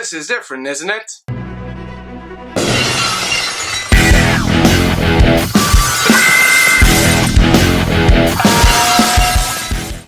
this is different, isn't it?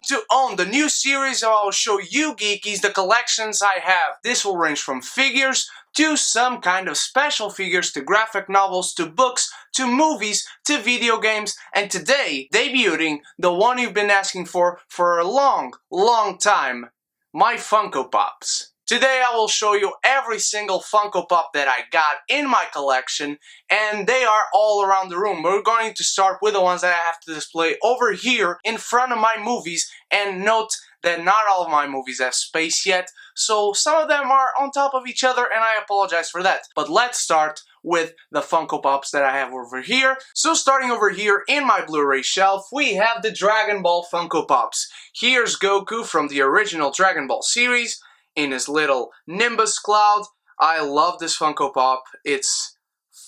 To own the new series, I'll show you geekies the collections I have. This will range from figures to some kind of special figures to graphic novels to books to movies to video games, and today, debuting the one you've been asking for a long time, my Funko Pops. Today I will show you every single Funko Pop that I got in my collection, and they are all around the room. We're going to start with the ones that I have to display over here in front of my movies, and note that not all of my movies have space yet, so some of them are on top of each other, and I apologize for that. But let's start with the Funko Pops that I have over here. So starting over here in my Blu-ray shelf, we have the Dragon Ball Funko Pops. Here's Goku from the original Dragon Ball series in his little Nimbus cloud. I love this Funko Pop. It's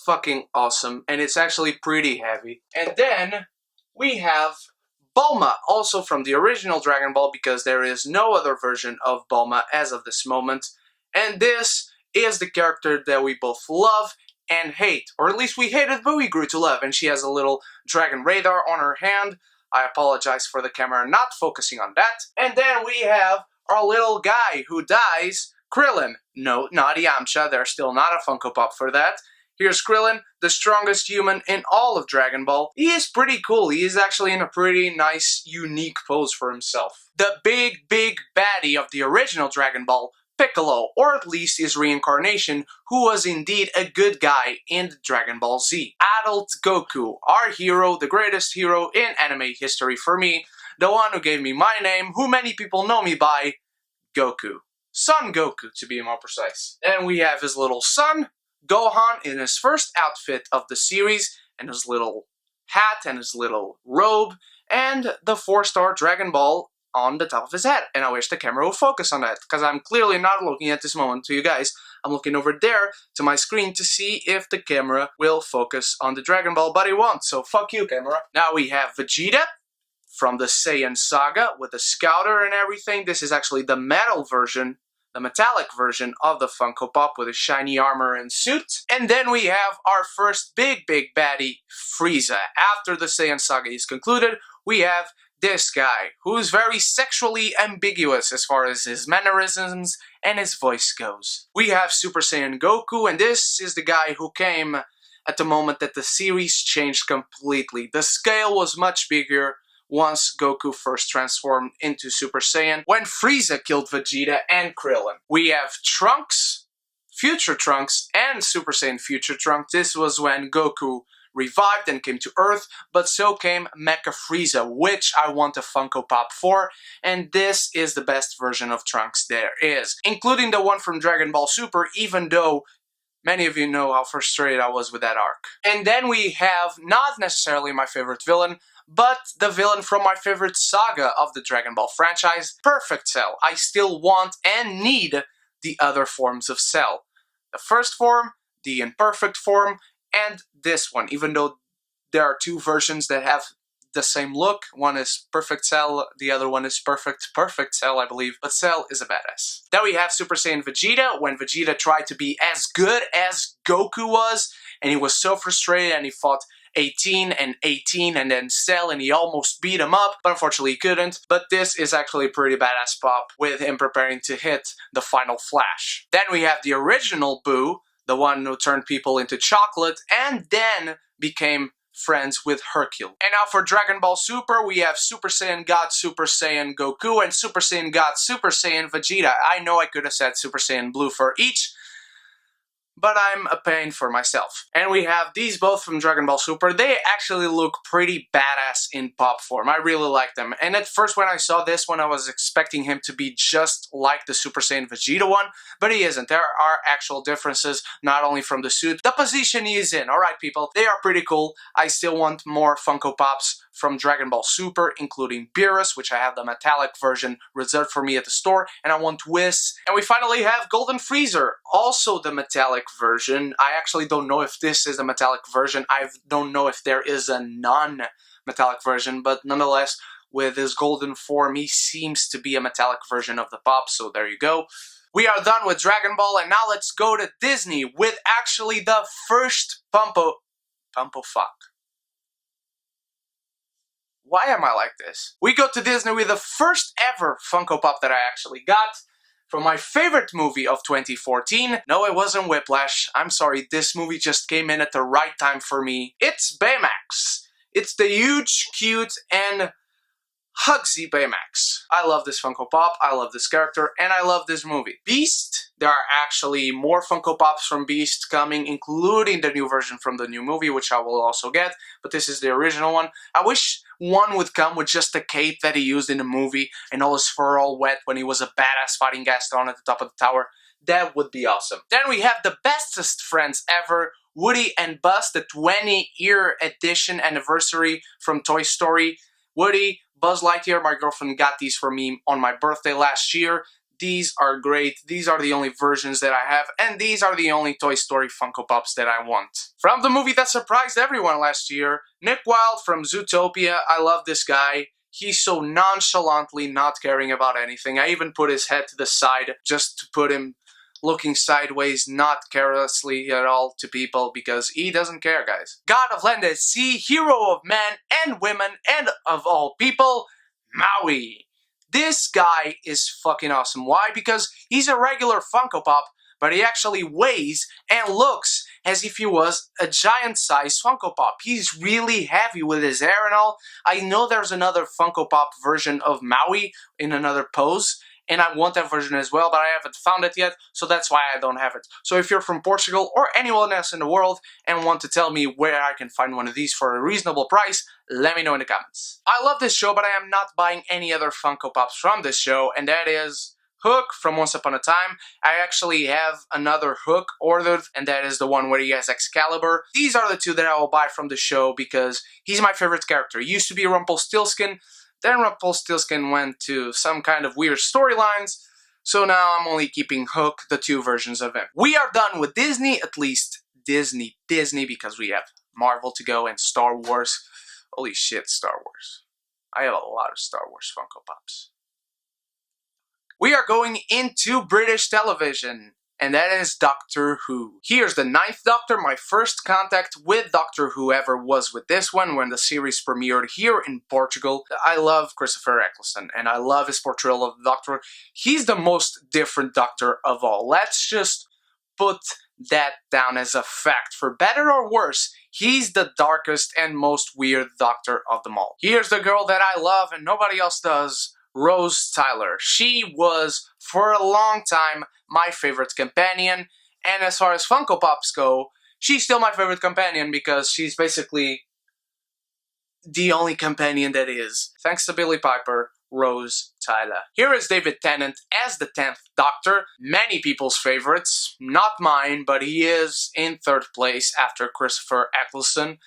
fucking awesome, and it's actually pretty heavy. And then we have Bulma, also from the original Dragon Ball, because there is no other version of Bulma as of this moment. And this is the character that we both love and hate, or at least we hated, but we grew to love. And she has a little dragon radar on her hand. I apologize for the camera not focusing on that. And then we have our little guy who dies, Krillin. No, not Yamcha, there's still not a Funko Pop for that. Here's Krillin, the strongest human in all of Dragon Ball. He is pretty cool. He is actually in a pretty nice, unique pose for himself. The big baddie of the original Dragon Ball, Piccolo, or at least his reincarnation, who was indeed a good guy in Dragon Ball Z. Adult Goku, our hero, the greatest hero in anime history for me, the one who gave me my name, who many people know me by, Goku. Son Goku, to be more precise. And we have his little son, Gohan, in his first outfit of the series, and his little hat and his little robe, and the 4-star Dragon Ball on the top of his head. And I wish the camera would focus on that, because I'm clearly not looking at this moment to you guys. I'm looking over there to my screen to see if the camera will focus on the Dragon Ball, but it won't, so fuck you, camera. Now we have Vegeta from the Saiyan Saga with the Scouter and everything. This is actually the metal version, the metallic version of the Funko Pop with a shiny armor and suit. And then we have our first big baddie, Frieza. After the Saiyan Saga is concluded, we have this guy, who's very sexually ambiguous as far as his mannerisms and his voice goes. We have Super Saiyan Goku, and this is the guy who came at the moment that the series changed completely. The scale was much bigger once Goku first transformed into Super Saiyan, when Frieza killed Vegeta and Krillin. We have Trunks, Future Trunks, and Super Saiyan Future Trunks. This was when Goku revived and came to Earth, but so came Mecha Frieza, which I want a Funko Pop for, and this is the best version of Trunks there is, including the one from Dragon Ball Super, even though many of you know how frustrated I was with that arc. And then we have not necessarily my favorite villain, but the villain from my favorite saga of the Dragon Ball franchise, Perfect Cell. I still want and need the other forms of Cell. The first form, the imperfect form, and this one, even though there are two versions that have the same look. One is Perfect Cell, the other one is Perfect Cell, I believe, but Cell is a badass. Then we have Super Saiyan Vegeta, when Vegeta tried to be as good as Goku was, and he was so frustrated and he fought 18 and then Cell, and he almost beat him up, but unfortunately he couldn't. But this is actually a pretty badass pop with him preparing to hit the final flash. Then we have the original Boo, the one who turned people into chocolate and then became friends with Hercule. And now for Dragon Ball Super, we have Super Saiyan God Super Saiyan Goku and Super Saiyan God Super Saiyan Vegeta. I know I could have said Super Saiyan Blue for each, but I'm a pain for myself. And we have these both from Dragon Ball Super. They actually look pretty badass in pop form. I really like them. And at first when I saw this one, I was expecting him to be just like the Super Saiyan Vegeta one, but he isn't. There are actual differences, not only from the suit, the position he is in. Alright people, they are pretty cool. I still want more Funko Pops from Dragon Ball Super, including Beerus, which I have the metallic version reserved for me at the store, and I want Whis. And we finally have Golden Freezer, also the metallic version. I actually don't know if this is a metallic version. I don't know if there is a non-metallic version, but nonetheless, with his golden form, he seems to be a metallic version of the pop, so there you go. We are done with Dragon Ball, and now let's go to Disney with actually the first Pumpo fuck. Why am I like this? We go to Disney with the first ever Funko Pop that I actually got from my favorite movie of 2014. No, it wasn't Whiplash. I'm sorry, this movie just came in at the right time for me. It's Baymax. It's the huge, cute, and Hugsy Baymax. I love this Funko Pop, I love this character, and I love this movie. Beast, there are actually more Funko Pops from Beast coming, including the new version from the new movie, which I will also get, but this is the original one. I wish one would come with just the cape that he used in the movie and all his fur all wet when he was a badass fighting Gaston at the top of the tower. That would be awesome. Then we have the bestest friends ever, Woody and Buzz, the 20-year edition anniversary from Toy Story. Woody, Buzz Lightyear, my girlfriend got these for me on my birthday last year. These are great. These are the only versions that I have, and these are the only Toy Story Funko Pops that I want. From the movie that surprised everyone last year, Nick Wilde from Zootopia. I love this guy. He's so nonchalantly not caring about anything. I even put his head to the side just to put him looking sideways, not carelessly at all to people, because he doesn't care, guys. God of Land and Sea, hero of men and women and of all people, Maui. This guy is fucking awesome. Why? Because he's a regular Funko Pop, but he actually weighs and looks as if he was a giant-sized Funko Pop. He's really heavy with his hair and all. I know there's another Funko Pop version of Maui in another pose, and I want that version as well, but I haven't found it yet, so that's why I don't have it. So if you're from Portugal or anyone else in the world and want to tell me where I can find one of these for a reasonable price, let me know in the comments. I love this show, but I am not buying any other Funko Pops from this show, and that is Hook from Once Upon a Time. I actually have another Hook ordered, and that is the one where he has Excalibur. These are the two that I will buy from the show because he's my favorite character. He used to be Rumpelstiltskin, then Rumpelstiltskin went to some kind of weird storylines, so now I'm only keeping Hook, the two versions of him. We are done with Disney, at least Disney, because we have Marvel to go and Star Wars. Holy shit, Star Wars. I have a lot of Star Wars Funko Pops. We are going into British television, and that is Doctor Who. Here's the 9th Doctor, my first contact with Doctor Who ever was with this one when the series premiered here in Portugal. I love Christopher Eccleston, and I love his portrayal of the Doctor. He's the most different Doctor of all. Let's just put that down as a fact. For better or worse, he's the darkest and most weird Doctor of them all. Here's the girl that I love and nobody else does, Rose Tyler. She was, for a long time, my favorite companion, and as far as Funko Pops go, she's still my favorite companion because she's basically the only companion that is. Thanks to Billie Piper, Rose Tyler. Here is David Tennant as the 10th Doctor, many people's favorites, not mine, but he is in 3rd place after Christopher Eccleston,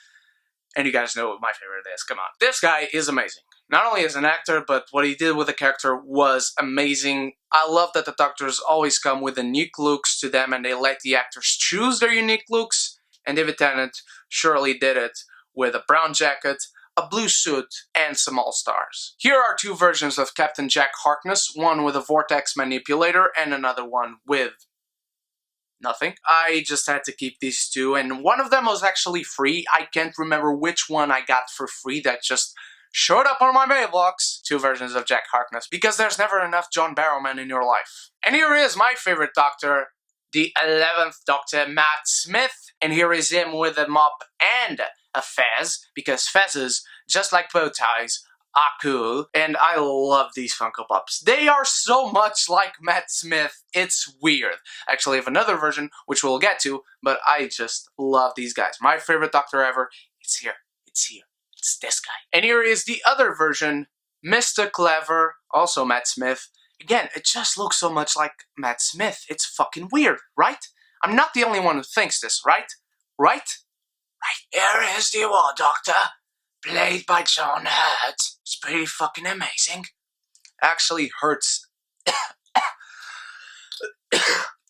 and you guys know what my favorite is, come on. This guy is amazing. Not only as an actor, but what he did with the character was amazing. I love that the Doctors always come with unique looks to them and they let the actors choose their unique looks, and David Tennant surely did it with a brown jacket, a blue suit, and some all-stars. Here are two versions of Captain Jack Harkness, one with a vortex manipulator and another one with nothing. I just had to keep these two, and one of them was actually free. I can't remember which one I got for free that just showed up on my mailbox. Two versions of Jack Harkness, because there's never enough John Barrowman in your life. And here is my favorite Doctor, the 11th Doctor, Matt Smith, and here is him with a mop and a fez, because fezzes, just like bow ties, are cool, and I love these Funko Pops. They are so much like Matt Smith, it's weird. Actually, I have another version, which we'll get to, but I just love these guys. My favorite Doctor ever, it's here, it's this guy. And here is the other version, Mr. Clever, also Matt Smith. Again, it just looks so much like Matt Smith, it's fucking weird, right? I'm not the only one who thinks this, right? Right? Here is the War Doctor, played by John Hurt. It's pretty fucking amazing. Actually hurts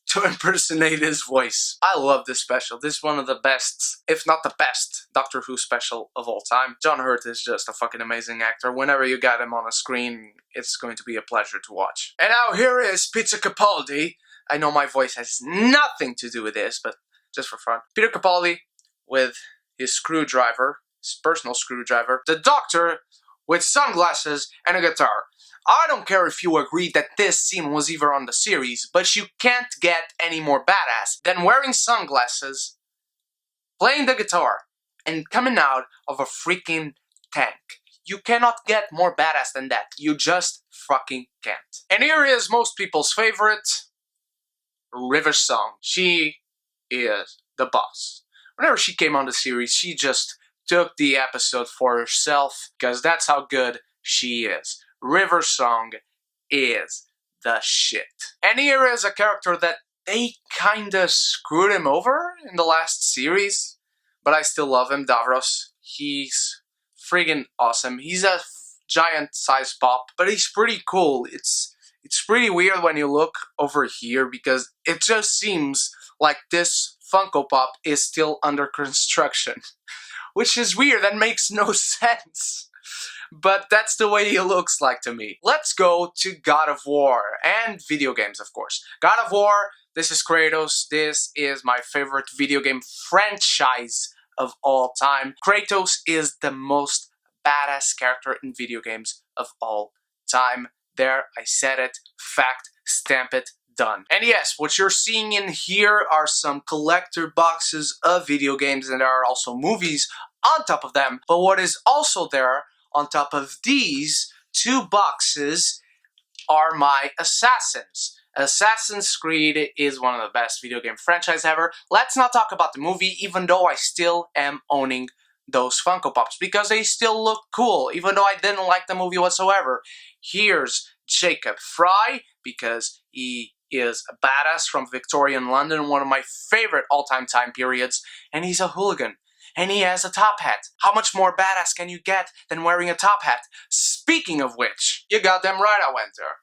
to impersonate his voice. I love this special. This is one of the best, if not the best, Doctor Who special of all time. John Hurt is just a fucking amazing actor. Whenever you got him on a screen, it's going to be a pleasure to watch. And now here is Peter Capaldi, I know my voice has nothing to do with this, but just for fun. Peter Capaldi with his screwdriver, his personal screwdriver. The Doctor with sunglasses and a guitar. I don't care if you agree that this scene was either on the series, but you can't get any more badass than wearing sunglasses, playing the guitar, and coming out of a freaking tank. You cannot get more badass than that. You just fucking can't. And here is most people's favorite, River Song. She is the boss. Whenever she came on the series, she just took the episode for herself, because that's how good she is. River Song is the shit. And here is a character that they kinda screwed him over in the last series, but I still love him, Davros. He's friggin' awesome. He's a giant size pop, but he's pretty cool. It's pretty weird when you look over here, because it just seems like this Funko Pop is still under construction. Which is weird, that makes no sense. But that's the way he looks like to me. Let's go to God of War, and video games, of course. God of War, this is Kratos. This is my favorite video game franchise of all time. Kratos is the most badass character in video games of all time. There, I said it. Fact, stamp it, done. And yes, what you're seeing in here are some collector boxes of video games, and there are also movies on top of them. But what is also there on top of these two boxes are my Assassins. Assassin's Creed is one of the best video game franchises ever. Let's not talk about the movie, even though I still am owning those Funko Pops, because they still look cool, even though I didn't like the movie whatsoever. Here's Jacob Fry, because he is a badass from Victorian London, one of my favorite all-time time periods, and he's a hooligan. And he has a top hat. How much more badass can you get than wearing a top hat? Speaking of which, you goddamn right I went there.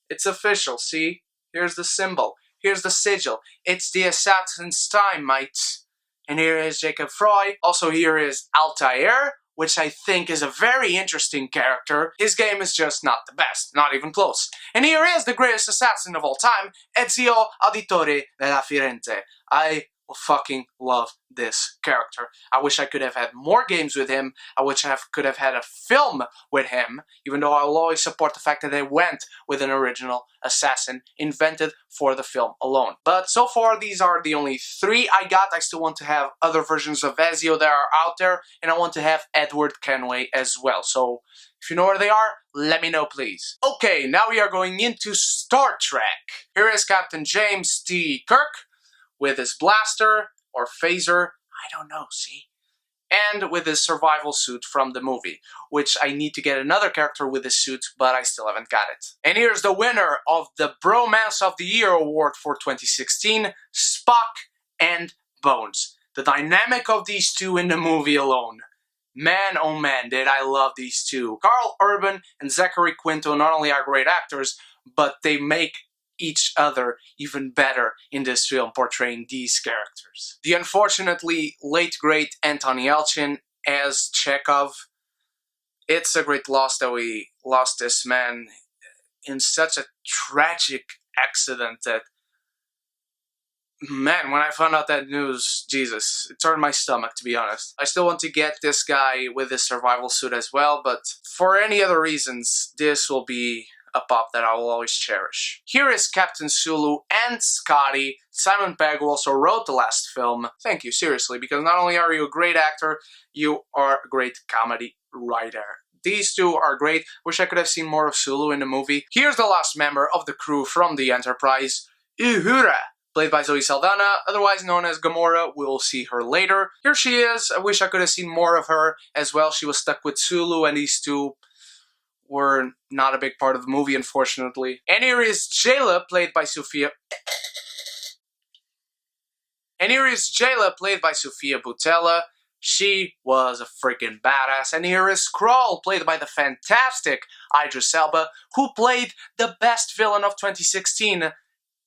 It's official, see? Here's the symbol. Here's the sigil. It's the Assassin's time, mates. And here is Jacob Fry. Also here is Altair, which I think is a very interesting character. His game is just not the best, not even close. And here is the greatest assassin of all time, Ezio Auditore della Firenze. I fucking love this character. I wish I could have had more games with him. I wish I could have had a film with him, even though I will always support the fact that they went with an original assassin invented for the film alone. But so far, these are the only three I got. I still want to have other versions of Ezio that are out there, and I want to have Edward Kenway as well. So if you know where they are, let me know, please. Okay, now we are going into Star Trek. Here is Captain James T. Kirk with his blaster, or phaser, I don't know, see? And with his survival suit from the movie, which I need to get another character with his suit, but I still haven't got it. And here's the winner of the Bromance of the Year award for 2016, Spock and Bones. The dynamic of these two in the movie alone. Man, oh man, did I love these two. Carl Urban and Zachary Quinto not only are great actors, but they make each other even better in this film, portraying these characters. The unfortunately late great Anton Yelchin as Chekhov. It's a great loss that we lost this man in such a tragic accident that, man, when I found out that news, Jesus, it turned my stomach, to be honest. I still want to get this guy with his survival suit as well, but for any other reasons, this will be a pop that I will always cherish. Here is Captain Sulu and Scotty. Simon Pegg, who also wrote the last film. Thank you, seriously, because not only are you a great actor, you are a great comedy writer. These two are great. Wish I could have seen more of Sulu in the movie. Here's the last member of the crew from the Enterprise, Uhura, played by Zoe Saldana, otherwise known as Gamora. We'll see her later. Here she is. I wish I could have seen more of her as well. She was stuck with Sulu, and these two were not a big part of the movie, unfortunately. And here is Jayla, played by Sophia Boutella. She was a freaking badass. And here is Skrull, played by the fantastic Idris Elba, who played the best villain of 2016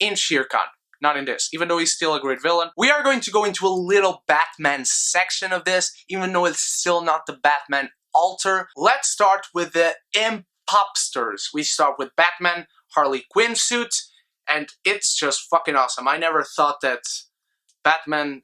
in Shere Khan. Not in this, even though he's still a great villain. We are going to go into a little Batman section of this, even though it's still not the Batman altar. Let's start with the Impopsters. We start with Batman, Harley Quinn suit, and it's just fucking awesome. I never thought that Batman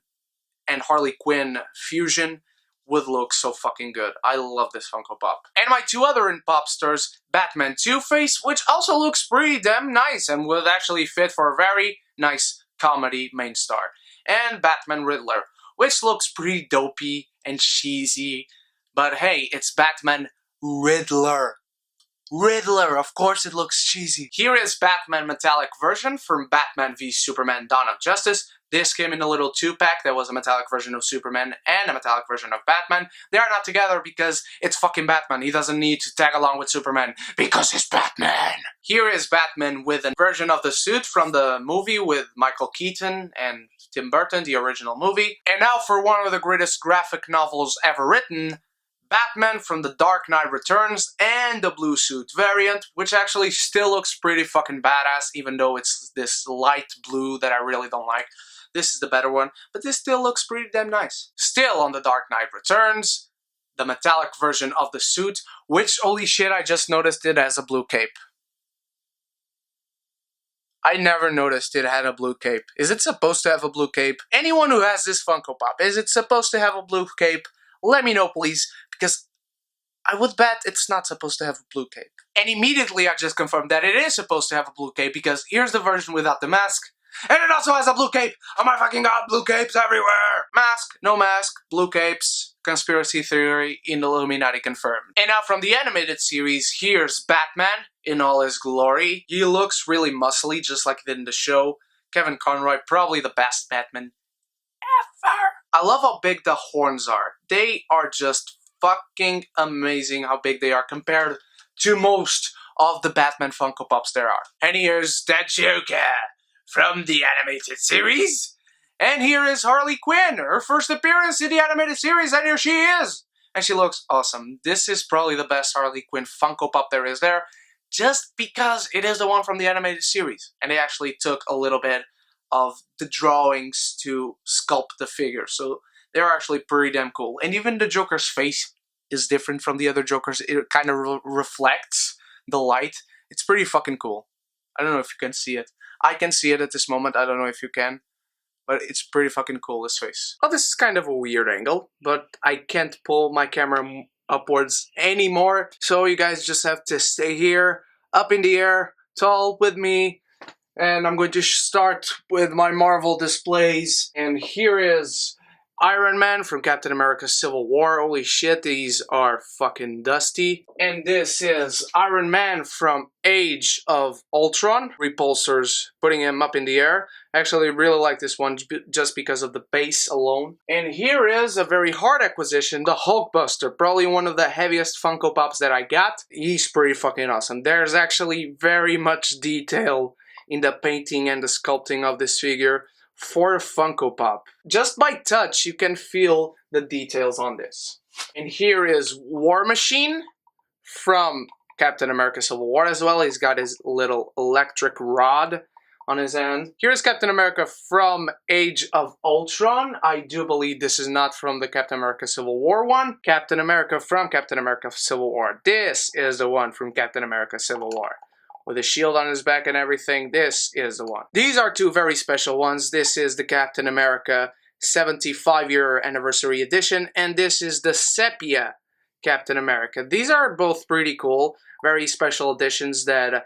and Harley Quinn fusion would look so fucking good. I love this Funko Pop. And my two other in-pop stars, Batman Two-Face, which also looks pretty damn nice and would actually fit for a very nice comedy main star. And Batman Riddler, which looks pretty dopey and cheesy, but hey, it's Batman Riddler. Riddler, of course it looks cheesy. Here is Batman Metallic version from Batman v Superman Dawn of Justice. This came in a little 2-pack. There was a metallic version of Superman and a metallic version of Batman. They are not together because it's fucking Batman. He doesn't need to tag along with Superman because he's Batman. Here is Batman with a version of the suit from the movie with Michael Keaton and Tim Burton, the original movie. And now for one of the greatest graphic novels ever written, Batman from The Dark Knight Returns and the blue suit variant, which actually still looks pretty fucking badass, even though it's this light blue that I really don't like. This is the better one, but this still looks pretty damn nice. Still on The Dark Knight Returns, the metallic version of the suit, which, holy shit, I just noticed it has a blue cape. I never noticed it had a blue cape. Is it supposed to have a blue cape? Anyone who has this Funko Pop, is it supposed to have a blue cape? Let me know, please, because I would bet it's not supposed to have a blue cape. And immediately I just confirmed that it is supposed to have a blue cape, because here's the version without the mask, and it also has a blue cape! Oh my fucking god, blue capes everywhere! Mask, no mask, blue capes, conspiracy theory in the Illuminati confirmed. And now from the animated series, here's Batman in all his glory. He looks really muscly, just like he did in the show. Kevin Conroy, probably the best Batman ever. I love how big the horns are. They are just fucking amazing how big they are compared to most of the Batman Funko Pops there are. And here's the Joker from the animated series. And here is Harley Quinn, her first appearance in the animated series, and here she is. And she looks awesome. This is probably the best Harley Quinn Funko Pop there is there, just because it is the one from the animated series. And they actually took a little bit of the drawings to sculpt the figure, so they're actually pretty damn cool. And even the Joker's face is different from the other Jokers. It kind of reflects the light. It's pretty fucking cool. I don't know if you can see it. I can see it at this moment. I don't know if you can, but it's pretty fucking cool, this face. Oh, this is kind of a weird angle, but I can't pull my camera upwards anymore, so you guys just have to stay here, up in the air, tall with me. And I'm going to start with my Marvel displays. And here is Iron Man from Captain America Civil War. Holy shit, these are fucking dusty. And this is Iron Man from Age of Ultron. Repulsors, putting him up in the air. Actually, really like this one just because of the base alone. And here is a very hard acquisition, the Hulkbuster. Probably one of the heaviest Funko Pops that I got. He's pretty fucking awesome. There's actually very much detail in the painting and the sculpting of this figure for a Funko Pop. Just by touch, you can feel the details on this. And here is War Machine from Captain America Civil War as well. He's got his little electric rod on his hand. Here's Captain America from Age of Ultron. I do believe this is not from the Captain America Civil War one. Captain America from Captain America Civil War. This is the one from Captain America Civil War. With a shield on his back and everything, this is the one. These are two very special ones. This is the Captain America 75-year anniversary edition, and this is the Sepia Captain America. These are both pretty cool, very special editions that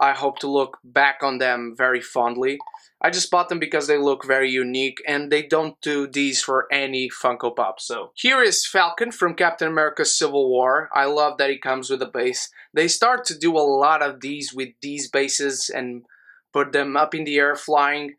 I hope to look back on them very fondly. I just bought them because they look very unique, and they don't do these for any Funko Pop. So here is Falcon from Captain America Civil War. I love that he comes with a base. They start to do a lot of these with these bases and put them up in the air flying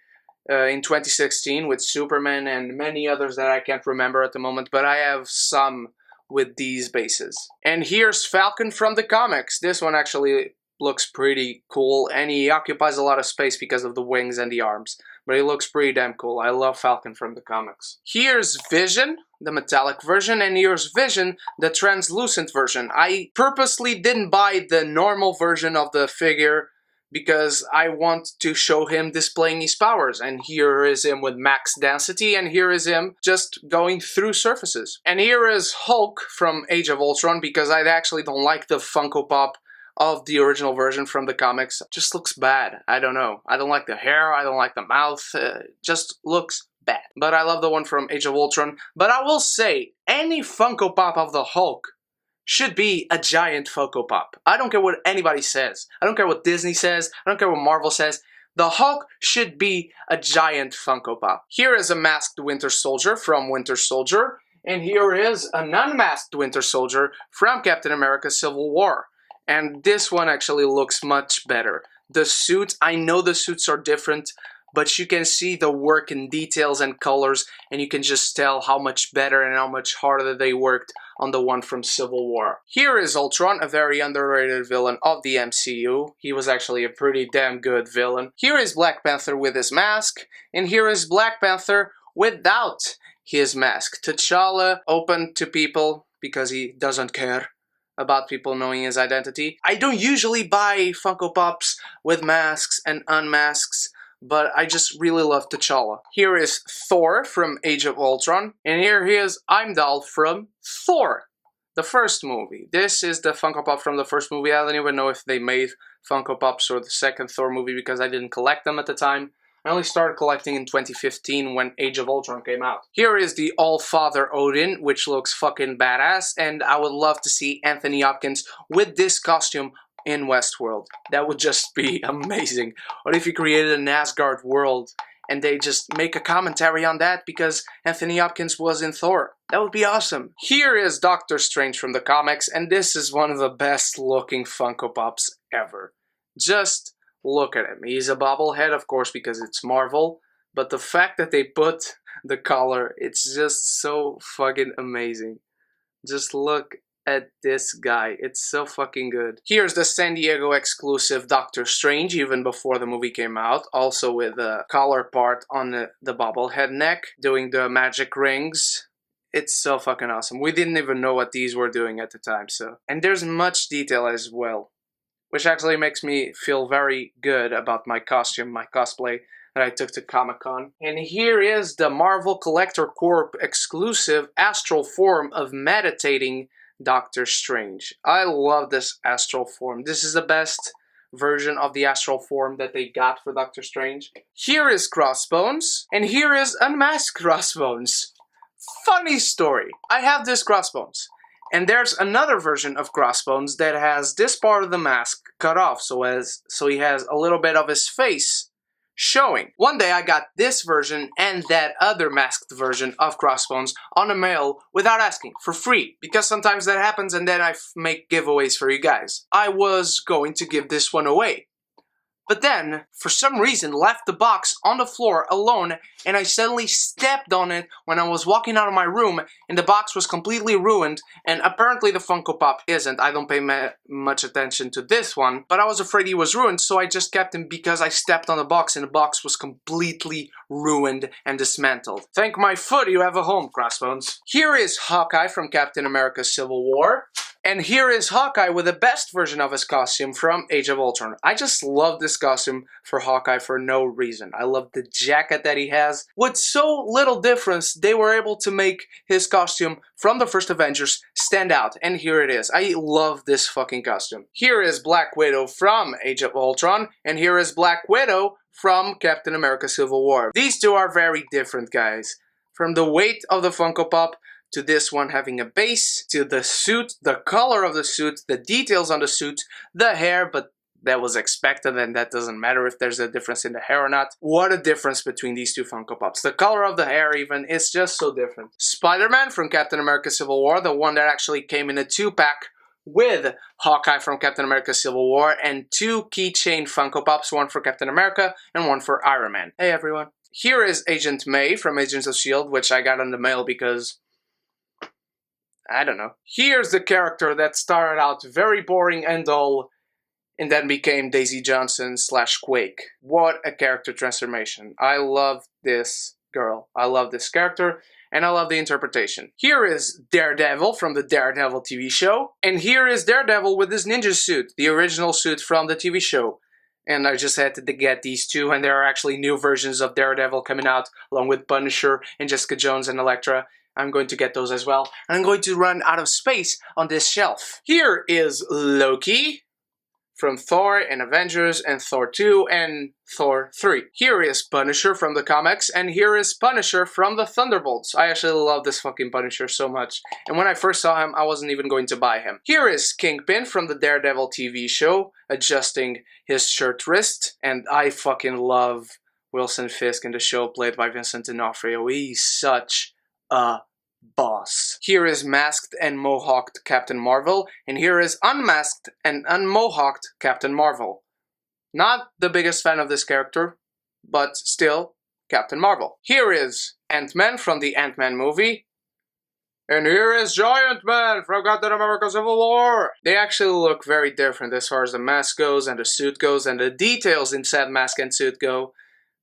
in 2016 with Superman and many others that I can't remember at the moment, but I have some with these bases. And here's Falcon from the comics. This one actually looks pretty cool, and he occupies a lot of space because of the wings and the arms, but he looks pretty damn cool. I love Falcon from the comics. Here's Vision, the metallic version, and here's Vision, the translucent version. I purposely didn't buy the normal version of the figure because I want to show him displaying his powers, and here is him with max density, and here is him just going through surfaces. And here is Hulk from Age of Ultron, because I actually don't like the Funko Pop of the original version from the comics just looks bad. I don't know. I don't like the hair, I don't like the mouth, just looks bad. But I love the one from Age of Ultron. But I will say, any Funko Pop of the Hulk should be a giant Funko Pop. I don't care what anybody says. I don't care what Disney says. I don't care what Marvel says. The Hulk should be a giant Funko Pop. Here is a masked Winter Soldier from Winter Soldier. And here is an unmasked Winter Soldier from Captain America Civil War. And this one actually looks much better. The suits, I know the suits are different, but you can see the work in details and colors, and you can just tell how much better and how much harder they worked on the one from Civil War. Here is Ultron, a very underrated villain of the MCU. He was actually a pretty damn good villain. Here is Black Panther with his mask, and here is Black Panther without his mask. T'Challa open to people because he doesn't care about people knowing his identity. I don't usually buy Funko Pops with masks and unmasks, but I just really love T'Challa. Here is Thor from Age of Ultron, and here he is Heimdall from Thor, the first movie. This is the Funko Pop from the first movie. I don't even know if they made Funko Pops for the second Thor movie because I didn't collect them at the time. I only started collecting in 2015 when Age of Ultron came out. Here is the All-Father Odin, which looks fucking badass, and I would love to see Anthony Hopkins with this costume in Westworld. That would just be amazing. What if you created an Asgard world and they just make a commentary on that because Anthony Hopkins was in Thor? That would be awesome. Here is Doctor Strange from the comics, and this is one of the best looking Funko Pops ever. Just look at him. He's a bobblehead, of course, because it's Marvel, but the fact that they put the collar, it's just so fucking amazing. Just look at this guy. It's so fucking good. Here's the San Diego exclusive Doctor Strange, even before the movie came out, also with a collar part on the bobblehead neck, doing the magic rings. It's so fucking awesome. We didn't even know what these were doing at the time, so. And there's much detail as well, which actually makes me feel very good about my costume, my cosplay that I took to Comic-Con. And here is the Marvel Collector Corp exclusive astral form of meditating Doctor Strange. I love this astral form. This is the best version of the astral form that they got for Doctor Strange. Here is Crossbones, and here is Unmasked Crossbones. Funny story. I have this Crossbones, and there's another version of Crossbones that has this part of the mask cut off, so he has a little bit of his face showing. One day I got this version and that other masked version of Crossbones on the mail without asking, for free, because sometimes that happens and then I make giveaways for you guys. I was going to give this one away, but then, for some reason, left the box on the floor alone, and I suddenly stepped on it when I was walking out of my room, and the box was completely ruined, and apparently the Funko Pop isn't. I don't pay much attention to this one, but I was afraid he was ruined, so I just kept him because I stepped on the box, and the box was completely ruined and dismantled. Thank my foot, you have a home, Crossbones. Here is Hawkeye from Captain America Civil War. And here is Hawkeye with the best version of his costume from Age of Ultron. I just love this costume for Hawkeye for no reason. I love the jacket that he has. With so little difference, they were able to make his costume from the first Avengers stand out. And here it is. I love this fucking costume. Here is Black Widow from Age of Ultron. And here is Black Widow from Captain America Civil War. These two are very different, guys. From the weight of the Funko Pop, to this one having a base, to the suit, the color of the suit, the details on the suit, the hair, but that was expected and that doesn't matter if there's a difference in the hair or not. What a difference between these two Funko Pops. The color of the hair even is just so different. Spider-Man from Captain America Civil War, the one that actually came in a 2-pack with Hawkeye from Captain America Civil War, and 2 keychain Funko Pops, one for Captain America and one for Iron Man. Hey everyone. Here is Agent May from Agents of S.H.I.E.L.D., which I got in the mail because I don't know. Here's the character that started out very boring and dull and then became Daisy Johnson / Quake. What a character transformation. I love this girl. I love this character and I love the interpretation. Here is Daredevil from the Daredevil TV show. And here is Daredevil with his ninja suit, the original suit from the TV show. And I just had to get these two, and there are actually new versions of Daredevil coming out along with Punisher and Jessica Jones and Elektra. I'm going to get those as well. And I'm going to run out of space on this shelf. Here is Loki from Thor and Avengers and Thor 2 and Thor 3. Here is Punisher from the comics, and here is Punisher from the Thunderbolts. I actually love this fucking Punisher so much, and when I first saw him, I wasn't even going to buy him. Here is Kingpin from the Daredevil TV show, adjusting his shirt wrist, and I fucking love Wilson Fisk in the show, played by Vincent D'Onofrio. He's such a boss. Here is masked and mohawked Captain Marvel, and here is unmasked and unmohawked Captain Marvel. Not the biggest fan of this character, but still Captain Marvel. Here is Ant-Man from the Ant-Man movie, and here is Giant Man from Captain America Civil War. They actually look very different as far as the mask goes and the suit goes and the details inside mask and suit go.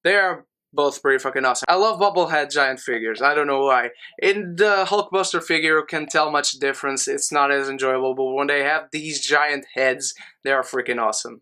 They are both pretty fucking awesome. I love bobblehead giant figures. I don't know why. In the Hulkbuster figure, you can tell much difference. It's not as enjoyable, but when they have these giant heads, they are freaking awesome.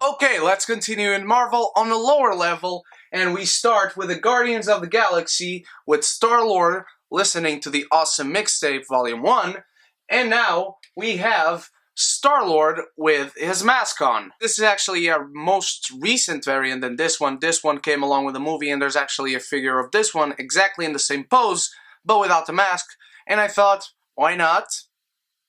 Okay, let's continue in Marvel on a lower level, and we start with the Guardians of the Galaxy with Star-Lord listening to the Awesome Mixtape Volume 1, and now we have Star-Lord with his mask on. This is actually a most recent variant than this one. This one came along with the movie, and there's actually a figure of this one exactly in the same pose, but without the mask, and I thought, why not?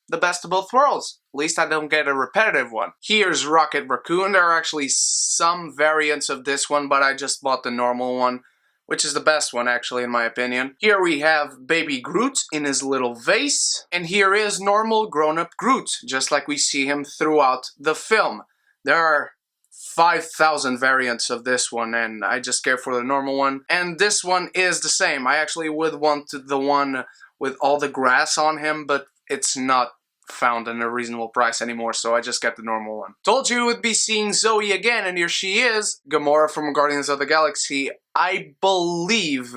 The best of both worlds. At least I don't get a repetitive one. Here's Rocket Raccoon. There are actually some variants of this one, but I just bought the normal one, which is the best one actually in my opinion. Here we have Baby Groot in his little vase, and here is normal grown-up Groot, just like we see him throughout the film. There are 5,000 variants of this one, and I just care for the normal one. And this one is the same. I actually would want the one with all the grass on him, but it's not found at a reasonable price anymore, so I just kept the normal one. Told you would be seeing Zoe again, and here she is, Gamora from Guardians of the Galaxy. I believe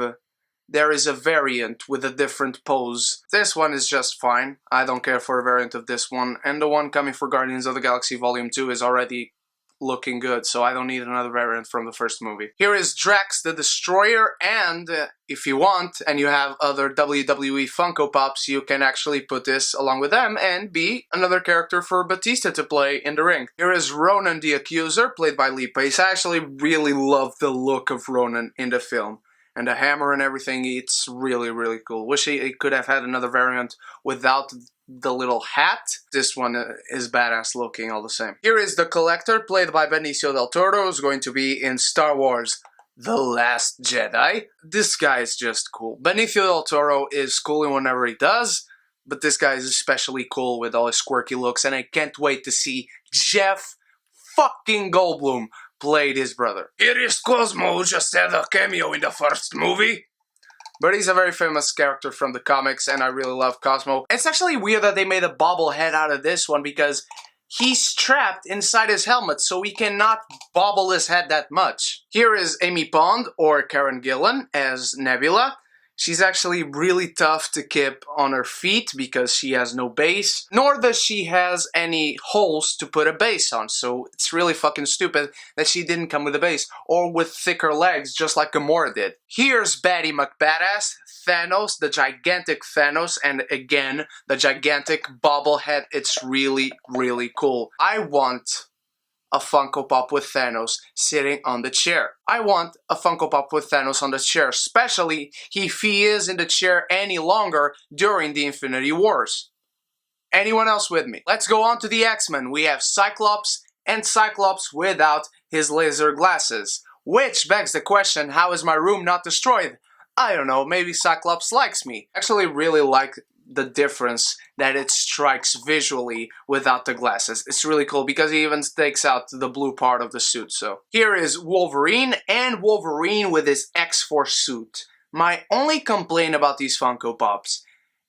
there is a variant with a different pose. This one is just fine. I don't care for a variant of this one, and the one coming for Guardians of the Galaxy Volume 2 is already looking good, so I don't need another variant from the first movie. Here is Drax the Destroyer, and if you want, and you have other WWE Funko Pops, you can actually put this along with them and be another character for Batista to play in the ring. Here is Ronan the Accuser, played by Lee Pace. I actually really love the look of Ronan in the film. And the hammer and everything, it's really, really cool. Wish he could have had another variant without the little hat. This one is badass looking all the same. Here is the Collector, played by Benicio del Toro, who's going to be in Star Wars The Last Jedi. This guy is just cool. Benicio del Toro is cool in whenever he does, but this guy is especially cool with all his quirky looks, and I can't wait to see Jeff fucking Goldblum played his brother. Here is Cosmo, who just had a cameo in the first movie. But he's a very famous character from the comics, and I really love Cosmo. It's actually weird that they made a bobblehead out of this one, because he's trapped inside his helmet, so he cannot bobble his head that much. Here is Amy Pond, or Karen Gillan, as Nebula. She's actually really tough to keep on her feet because she has no base, nor does she has any holes to put a base on, so it's really fucking stupid that she didn't come with a base, or with thicker legs just like Gamora did. Here's Batty McBadass, Thanos, the gigantic Thanos, and again, the gigantic bobblehead. It's really, really cool. I want a Funko Pop with Thanos sitting on the chair. I want a Funko Pop with Thanos on the chair, especially if he is in the chair any longer during the Infinity Wars. Anyone else with me? Let's go on to the X-Men. We have Cyclops, and Cyclops without his laser glasses. Which begs the question, how is my room not destroyed? I don't know, maybe Cyclops likes me. Actually really like the difference that it strikes visually without the glasses. It's really cool because he even takes out the blue part of the suit. So here is Wolverine, and Wolverine with his X-Force suit. My only complaint about these Funko Pops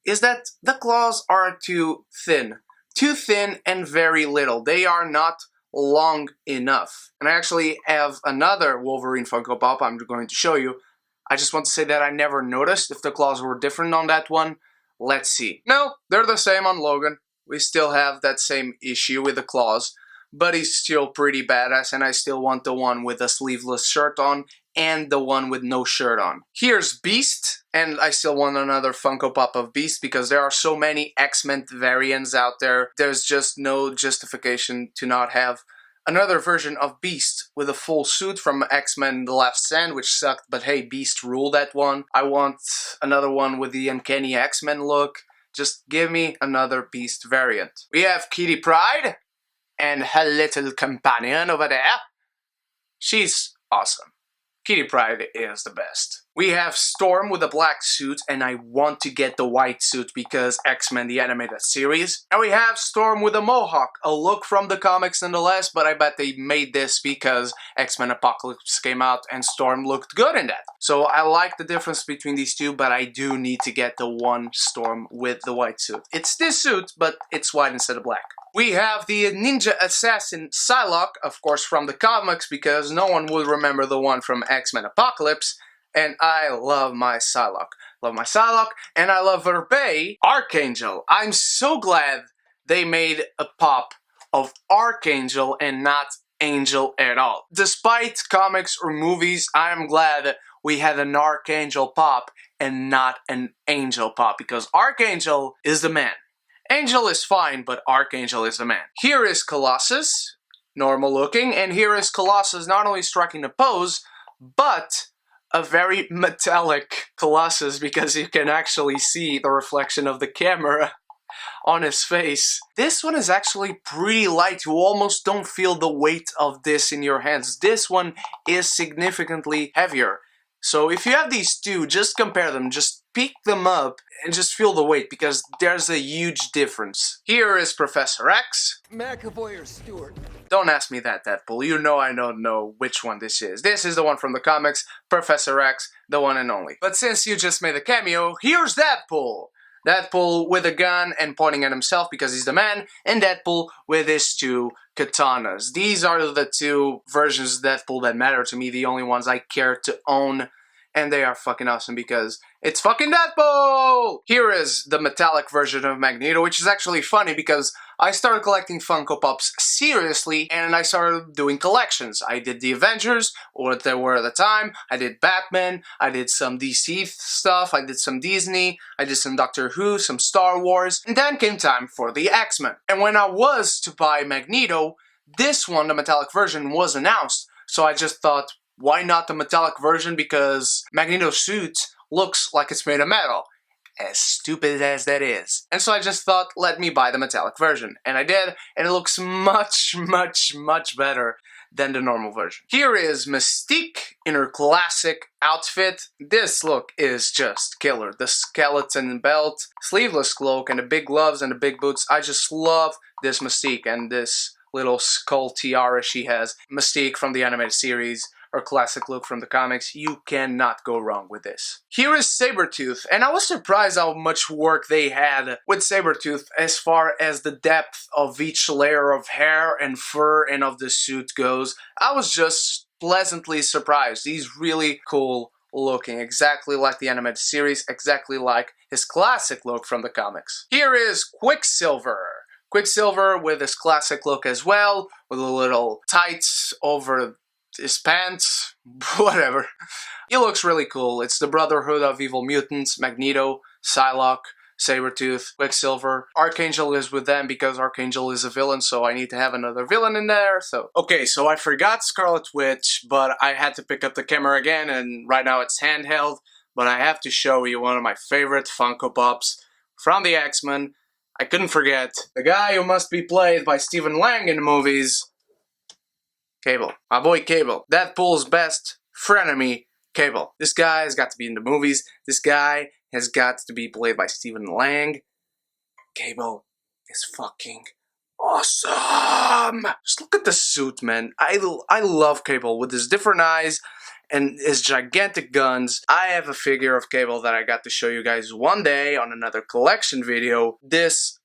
is that the claws are too thin. Too thin and very little. They are not long enough. And I actually have another Wolverine Funko Pop I'm going to show you. I just want to say that I never noticed if the claws were different on that one. Let's see. No, they're the same on Logan. We still have that same issue with the claws, but he's still pretty badass, and I still want the one with a sleeveless shirt on and the one with no shirt on. Here's Beast, and I still want another Funko Pop of Beast because there are so many X-Men variants out there. There's just no justification to not have another version of Beast with a full suit from X-Men The Last Stand, which sucked, but hey, Beast ruled that one. I want another one with the Uncanny X-Men look. Just give me another Beast variant. We have Kitty Pryde and her little companion over there. She's awesome. Kitty Pryde is the best. We have Storm with a black suit, and I want to get the white suit because X-Men the Animated Series. And we have Storm with a mohawk, a look from the comics nonetheless, but I bet they made this because X-Men Apocalypse came out and Storm looked good in that. So I like the difference between these two, but I do need to get the one Storm with the white suit. It's this suit, but it's white instead of black. We have the ninja assassin Psylocke, of course from the comics, because no one would remember the one from X-Men Apocalypse, and I love my Psylocke. Love my Psylocke, and I love her bae, Archangel. I'm so glad they made a pop of Archangel and not Angel at all. Despite comics or movies, I am glad we had an Archangel pop and not an Angel pop, because Archangel is the man. Angel is fine, but Archangel is the man. Here is Colossus, normal looking, and here is Colossus not only striking a pose, but a very metallic Colossus because you can actually see the reflection of the camera on his face. This one is actually pretty light. You almost don't feel the weight of this in your hands. This one is significantly heavier. So if you have these two, just compare them, just pick them up and just feel the weight because there's a huge difference. Here is Professor X. McAvoy or Stewart? Don't ask me that, Deadpool. You know I don't know which one this is. This is the one from the comics, Professor X, the one and only. But since you just made a cameo, here's Deadpool. Deadpool with a gun and pointing at himself because he's the man, and Deadpool with his two katanas. These are the two versions of Deadpool that matter to me, the only ones I care to own, and they are fucking awesome because it's fucking Deadpool! Here is the metallic version of Magneto, which is actually funny because I started collecting Funko Pops seriously and I started doing collections. I did the Avengers, or what they were at the time, I did Batman, I did some DC stuff, I did some Disney, I did some Doctor Who, some Star Wars, and then came time for the X-Men. And when I was to buy Magneto, this one, the metallic version, was announced, so I just thought, why not the metallic version? Because Magneto's suit looks like it's made of metal. As stupid as that is. And so I just thought, let me buy the metallic version. And I did, and it looks much, much, much better than the normal version. Here is Mystique in her classic outfit. This look is just killer. The skeleton belt, sleeveless cloak, and the big gloves and the big boots. I just love this Mystique and this little skull tiara she has. Mystique from the animated series. Or classic look from the comics, you cannot go wrong with this. Here is Sabretooth, and I was surprised how much work they had with Sabretooth as far as the depth of each layer of hair and fur and of the suit goes. I was just pleasantly surprised. He's really cool looking, exactly like the animated series, exactly like his classic look from the comics. Here is Quicksilver. Quicksilver with his classic look as well, with a little tights over his pants, whatever. He looks really cool. It's the Brotherhood of Evil Mutants, Magneto, Psylocke, Sabretooth, Quicksilver. Archangel is with them because Archangel is a villain, so I need to have another villain in there, so. Okay, so I forgot Scarlet Witch, but I had to pick up the camera again, and right now it's handheld, but I have to show you one of my favorite Funko Pops from the X-Men. I couldn't forget. The guy who must be played by Stephen Lang in the movies, Cable. My boy Cable. Deadpool's best frenemy, Cable. This guy has got to be in the movies. This guy has got to be played by Stephen Lang. Cable is fucking awesome! Just look at the suit, man. I love Cable with his different eyes and his gigantic guns. I have a figure of Cable that I got to show you guys one day on another collection video. This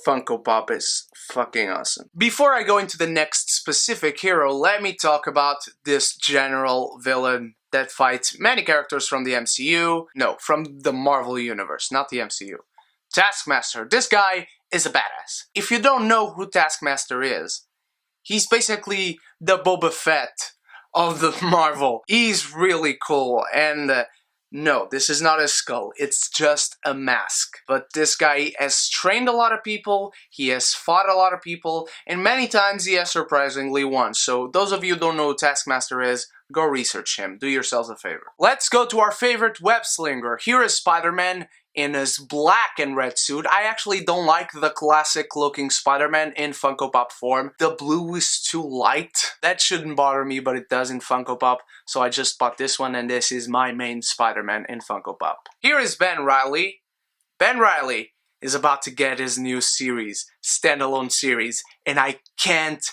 Funko Pop is fucking awesome. Before I go into the next specific hero, let me talk about this general villain that fights many characters from the MCU. No, from the Marvel Universe, not the MCU. Taskmaster. This guy is a badass. If you don't know who Taskmaster is, he's basically the Boba Fett of the Marvel. He's really cool, and no, this is not a skull, it's just a mask. But this guy has trained a lot of people, he has fought a lot of people, and many times he has surprisingly won. So those of you who don't know who Taskmaster is, go research him, do yourselves a favor. Let's go to our favorite web slinger. Here is Spider-Man in his black and red suit. I actually don't like the classic looking Spider-Man in Funko Pop form. The blue is too light. That shouldn't bother me, but it does in Funko Pop. So I just bought this one, and this is my main Spider-Man in Funko Pop. Here is Ben Reilly. Ben Reilly is about to get his new series, standalone series, and I can't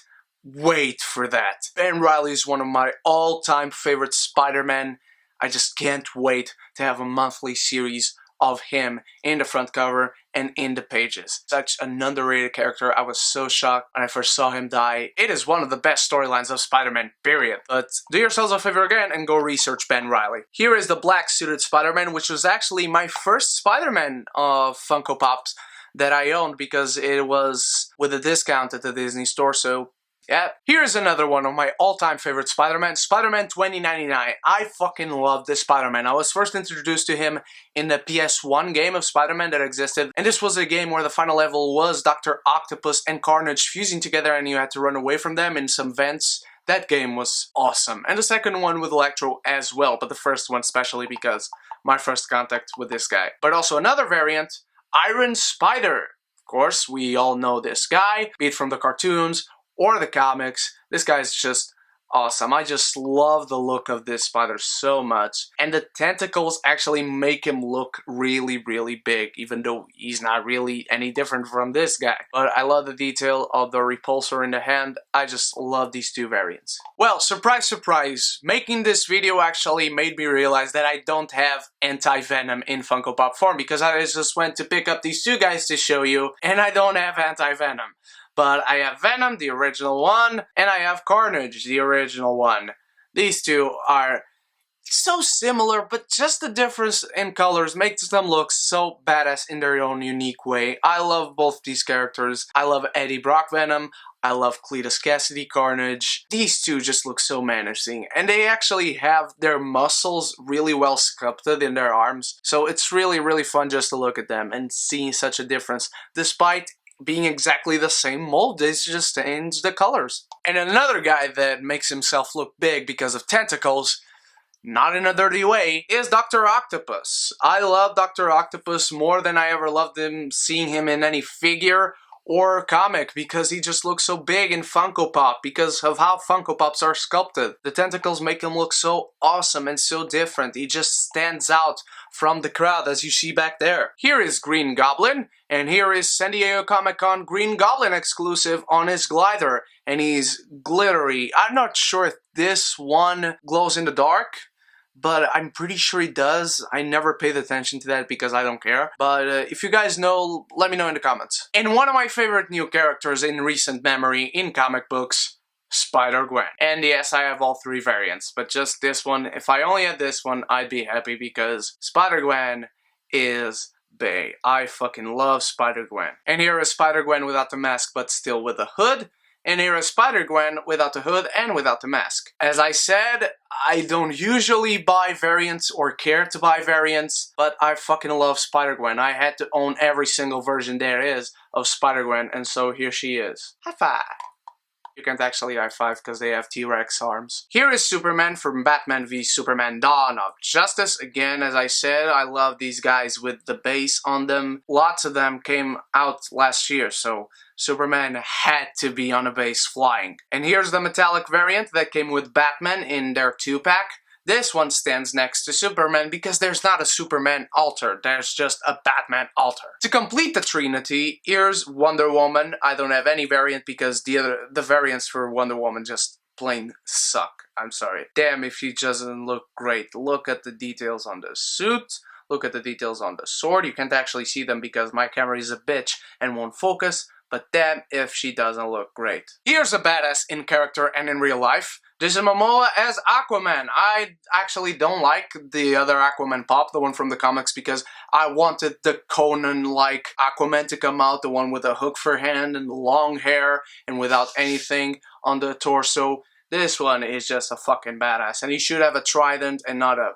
wait for that. Ben Reilly is one of my all-time favorite Spider-Man. I just can't wait to have a monthly series of him in the front cover and in the pages. Such an underrated character. I was so shocked when I first saw him die. It is one of the best storylines of Spider-Man, period. But do yourselves a favor again and go research Ben Reilly. Here is the black suited Spider-Man, which was actually my first Spider-Man of Funko Pops that I owned because it was with a discount at the Disney store, so yeah. Here's another one of my all-time favorite Spider-Man, Spider-Man 2099. I fucking love this Spider-Man. I was first introduced to him in the PS1 game of Spider-Man that existed, and this was a game where the final level was Dr. Octopus and Carnage fusing together and you had to run away from them in some vents. That game was awesome. And the second one with Electro as well, but the first one especially because my first contact with this guy. But also another variant, Iron Spider. Of course, we all know this guy, be it from the cartoons or the comics. This guy's just awesome. I just love the look of this spider so much. And the tentacles actually make him look really, really big, even though he's not really any different from this guy. But I love the detail of the repulsor in the hand. I just love these two variants. Well, surprise, surprise. Making this video actually made me realize that I don't have Anti-Venom in Funko Pop form, because I just went to pick up these two guys to show you, and I don't have Anti-Venom. But I have Venom, the original one, and I have Carnage, the original one. These two are so similar, but just the difference in colors makes them look so badass in their own unique way. I love both these characters. I love Eddie Brock Venom. I love Cletus Cassidy Carnage. These two just look so menacing, and they actually have their muscles really well sculpted in their arms. So it's really, really fun just to look at them and see such a difference, despite being exactly the same mold. They just change the colors. And another guy that makes himself look big because of tentacles, not in a dirty way, is Dr. Octopus. I love Dr. Octopus more than I ever loved him seeing him in any figure or comic, because he just looks so big in Funko Pop because of how Funko Pops are sculpted. The tentacles make him look so awesome and so different. He just stands out from the crowd, as you see back there. Here is Green Goblin, and here is San Diego Comic-Con Green Goblin exclusive on his glider, and he's glittery. I'm not sure if this one glows in the dark, but I'm pretty sure he does. I never paid attention to that because I don't care. But if you guys know, let me know in the comments. And one of my favorite new characters in recent memory in comic books, Spider-Gwen. And yes, I have all three variants, but just this one. If I only had this one, I'd be happy because Spider-Gwen is bae. I fucking love Spider-Gwen. And here is Spider-Gwen without the mask, but still with a hood. And here is Spider-Gwen without the hood and without the mask. As I said, I don't usually buy variants or care to buy variants, but I fucking love Spider-Gwen. I had to own every single version there is of Spider-Gwen, and so here she is. High five! You can't actually high five because they have T-Rex arms. Here is Superman from Batman v Superman Dawn of Justice. Again, as I said, I love these guys with the base on them. Lots of them came out last year, so Superman had to be on a base flying. And here's the metallic variant that came with Batman in their 2-pack. This one stands next to Superman because there's not a Superman altar, there's just a Batman altar. To complete the Trinity, here's Wonder Woman. I don't have any variant because the variants for Wonder Woman just plain suck. I'm sorry. Damn if she doesn't look great. Look at the details on the suit. Look at the details on the sword. You can't actually see them because my camera is a bitch and won't focus. But damn if she doesn't look great. Here's a badass in character and in real life. Jason Momoa as Aquaman. I actually don't like the other Aquaman pop, the one from the comics, because I wanted the Conan-like Aquaman to come out, the one with a hook for hand and long hair and without anything on the torso. This one is just a fucking badass, and he should have a trident and not a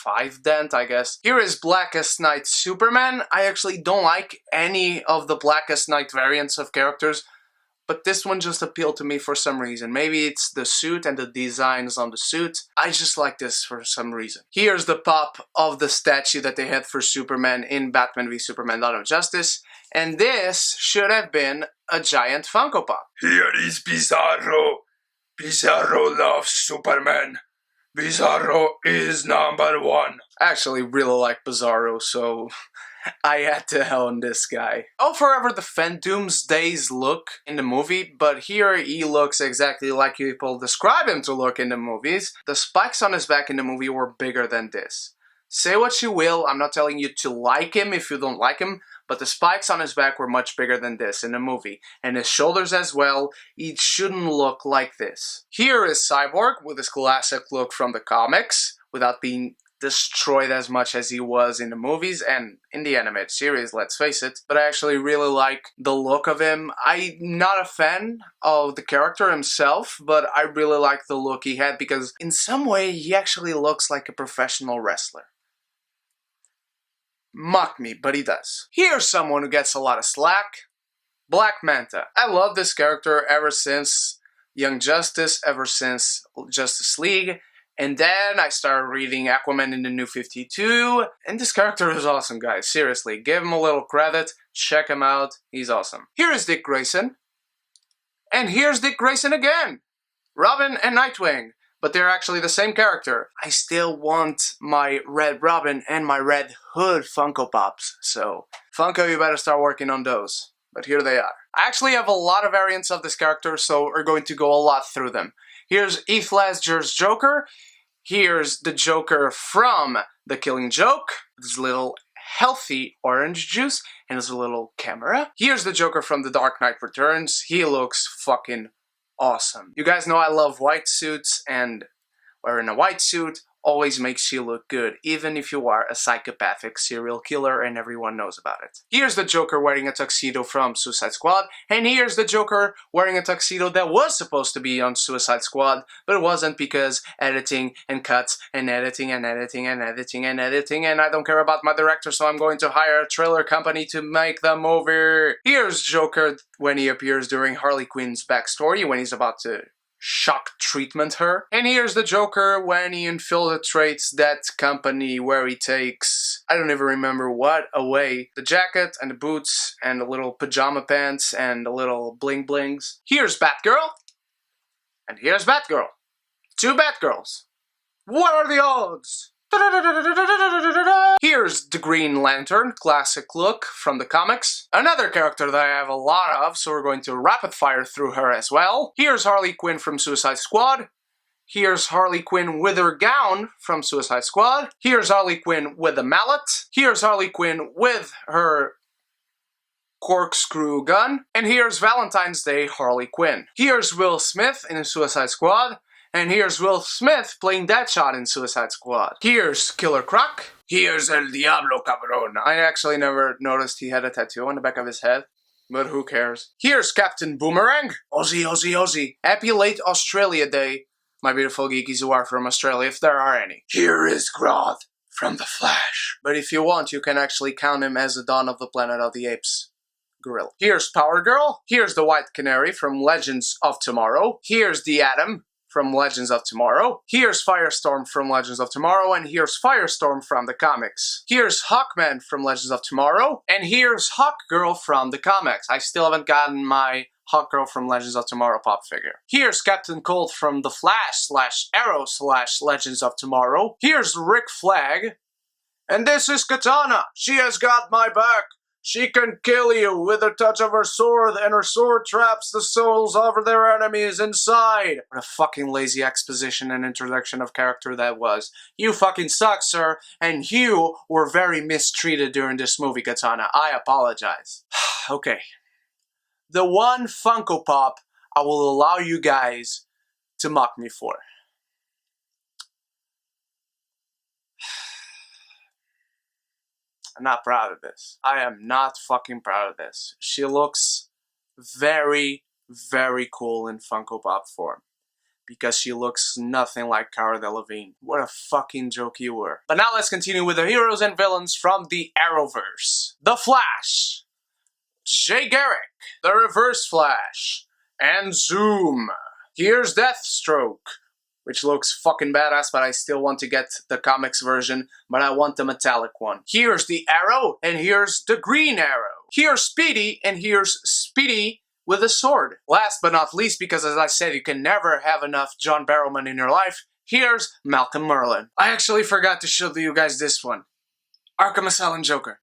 5-dent, I guess. Here is Blackest Night Superman. I actually don't like any of the Blackest Night variants of characters, but this one just appealed to me for some reason. Maybe it's the suit and the designs on the suit. I just like this for some reason. Here's the pop of the statue that they had for Superman in Batman v Superman: Dawn of Justice. And this should have been a giant Funko Pop. Here is Bizarro. Bizarro loves Superman. Bizarro is number one. I actually really like Bizarro, so I had to own this guy. I'll forever defend Doomsday's look in the movie, but here he looks exactly like people describe him to look in the movies. The spikes on his back in the movie were bigger than this. Say what you will, I'm not telling you to like him if you don't like him, but the spikes on his back were much bigger than this in the movie. And his shoulders as well, it shouldn't look like this. Here is Cyborg with his classic look from the comics, without being destroyed as much as he was in the movies and in the animated series, let's face it. But I actually really like the look of him. I'm not a fan of the character himself, but I really like the look he had because in some way he actually looks like a professional wrestler. Mock me, but he does. Here's someone who gets a lot of slack. Black Manta. I love this character ever since Young Justice, ever since Justice League. And then I started reading Aquaman in the New 52. And this character is awesome, guys. Seriously, give him a little credit. Check him out. He's awesome. Here is Dick Grayson. And here's Dick Grayson again. Robin and Nightwing. But they're actually the same character. I still want my Red Robin and my Red Hood Funko Pops. So, Funko, you better start working on those. But here they are. I actually have a lot of variants of this character, so we're going to go a lot through them. Here's Heath Ledger's Joker. Here's the Joker from The Killing Joke. This little healthy orange juice and his little camera. Here's the Joker from The Dark Knight Returns. He looks fucking awesome. You guys know I love white suits, and wearing a white suit always makes you look good, even if you are a psychopathic serial killer and everyone knows about it. Here's the Joker wearing a tuxedo from Suicide Squad, and here's the Joker wearing a tuxedo that was supposed to be on Suicide Squad, but it wasn't because editing and cuts and editing and editing and editing and editing, and I don't care about my director, so I'm going to hire a trailer company to make the movie. Here's Joker when he appears during Harley Quinn's backstory, when he's about to shock treatment her. And here's the Joker when he infiltrates that company where he takes, I don't even remember what, away. The jacket and the boots and the little pajama pants and the little bling blings. Here's Batgirl. And here's Batgirl. Two Batgirls. What are the odds? Here's the Green Lantern, classic look from the comics. Another character that I have a lot of, so we're going to rapid fire through her as well. Here's Harley Quinn from Suicide Squad. Here's Harley Quinn with her gown from Suicide Squad. Here's Harley Quinn with a mallet. Here's Harley Quinn with her corkscrew gun. And here's Valentine's Day Harley Quinn. Here's Will Smith in Suicide Squad. And here's Will Smith playing Deadshot in Suicide Squad. Here's Killer Croc. Here's El Diablo Cabron. I actually never noticed he had a tattoo on the back of his head, but who cares. Here's Captain Boomerang. Aussie, Aussie, Aussie. Happy late Australia Day, my beautiful geekies who are from Australia, if there are any. Here is Groth from The Flash. But if you want, you can actually count him as the Dawn of the Planet of the Apes gorilla. Here's Power Girl. Here's the White Canary from Legends of Tomorrow. Here's the Atom from Legends of Tomorrow. Here's Firestorm from Legends of Tomorrow, and here's Firestorm from the comics. Here's Hawkman from Legends of Tomorrow, and here's Hawkgirl from the comics. I still haven't gotten my Hawkgirl from Legends of Tomorrow pop figure. Here's Captain Cold from The Flash / Arrow / Legends of Tomorrow. Here's Rick Flag, and this is Katana. She has got my back. She can kill you with a touch of her sword, and her sword traps the souls of their enemies inside. What a fucking lazy exposition and introduction of character that was. You fucking suck, sir, and you were very mistreated during this movie, Katana. I apologize. Okay. The one Funko Pop I will allow you guys to mock me for. I'm not proud of this. I am not fucking proud of this. She looks very, very cool in Funko Pop form. because she looks nothing like Cara Delevingne. What a fucking joke you were. But now let's continue with the heroes and villains from the Arrowverse. The Flash, Jay Garrick, the Reverse Flash, and Zoom. Here's Deathstroke, which looks fucking badass, but I still want to get the comics version, but I want the metallic one. Here's the Arrow, and here's the Green Arrow. Here's Speedy, and here's Speedy with a sword. Last but not least, because as I said, you can never have enough John Barrowman in your life, here's Malcolm Merlyn. I actually forgot to show you guys this one. Arkham Asylum Joker.